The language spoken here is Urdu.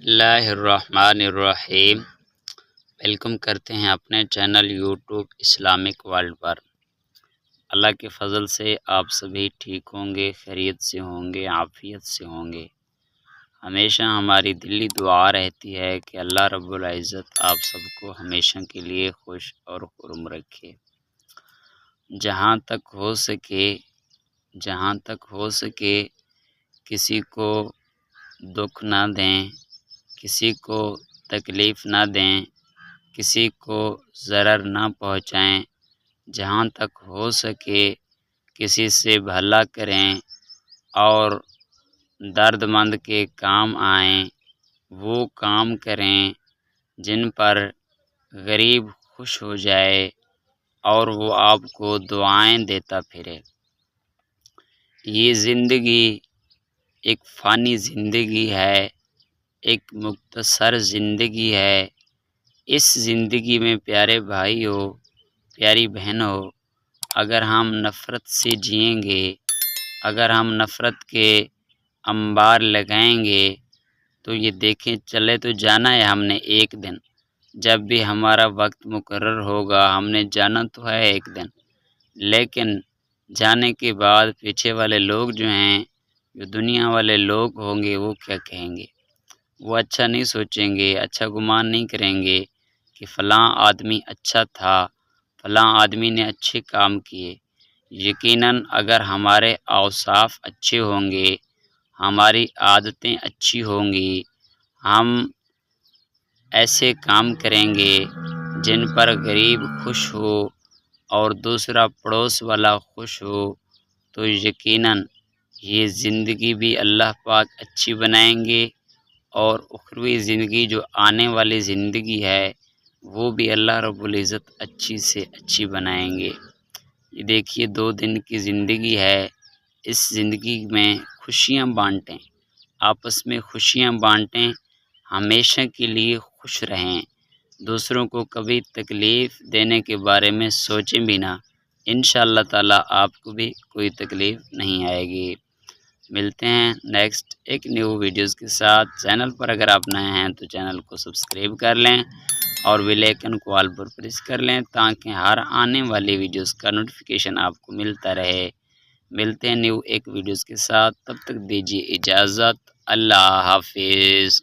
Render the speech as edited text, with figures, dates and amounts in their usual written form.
اللہ الرحمن الرحیم۔ ویلکم کرتے ہیں اپنے چینل یوٹیوب اسلامک ورلڈ پر۔ اللہ کے فضل سے آپ سبھی ٹھیک ہوں گے، خیریت سے ہوں گے، عافیت سے ہوں گے۔ ہمیشہ ہماری دلی دعا رہتی ہے کہ اللہ رب العزت آپ سب کو ہمیشہ کے لیے خوش اور خرم رکھے۔ جہاں تک ہو سکے کسی کو دکھ نہ دیں، کسی کو تکلیف نہ دیں، کسی کو ضرر نہ پہنچائیں۔ جہاں تک ہو سکے کسی سے بھلا کریں اور درد مند کے کام آئیں، وہ کام کریں جن پر غریب خوش ہو جائے اور وہ آپ کو دعائیں دیتا پھرے۔ یہ زندگی ایک فانی زندگی ہے، ایک مختصر زندگی ہے۔ اس زندگی میں پیارے بھائی ہو، پیاری بہن ہو، اگر ہم نفرت سے جئیں گے، اگر ہم نفرت کے انبار لگائیں گے تو یہ دیکھیں چلے تو جانا ہے ہم نے ایک دن، جب بھی ہمارا وقت مقرر ہوگا ہم نے جانا تو ہے ایک دن، لیکن جانے کے بعد پیچھے والے لوگ جو ہیں، جو دنیا والے لوگ ہوں گے، وہ کیا کہیں گے؟ وہ اچھا نہیں سوچیں گے، اچھا گمان نہیں کریں گے کہ فلاں آدمی اچھا تھا، فلاں آدمی نے اچھے کام کیے۔ یقیناً اگر ہمارے اوصاف اچھے ہوں گے، ہماری عادتیں اچھی ہوں گی، ہم ایسے کام کریں گے جن پر غریب خوش ہو اور دوسرا پڑوس والا خوش ہو، تو یقیناً یہ زندگی بھی اللہ پاک اچھی بنائیں گے اور اخروی زندگی جو آنے والی زندگی ہے وہ بھی اللہ رب العزت اچھی سے اچھی بنائیں گے۔ یہ دیکھیے 2 دن کی زندگی ہے، اس زندگی میں خوشیاں بانٹیں، آپس میں خوشیاں بانٹیں، ہمیشہ کے لیے خوش رہیں، دوسروں کو کبھی تکلیف دینے کے بارے میں سوچیں بھی نہ، انشاءاللہ تعالی آپ کو بھی کوئی تکلیف نہیں آئے گی۔ ملتے ہیں نیکسٹ ایک نیو ویڈیوز کے ساتھ۔ چینل پر اگر آپ نئے ہیں تو چینل کو سبسکرائب کر لیں اور بیل آئیکن کو آل پر پریس کر لیں تاکہ ہر آنے والی ویڈیوز کا نوٹیفیکیشن آپ کو ملتا رہے۔ ملتے ہیں نیو ایک ویڈیوز کے ساتھ، تب تک دیجیے اجازت، اللہ حافظ۔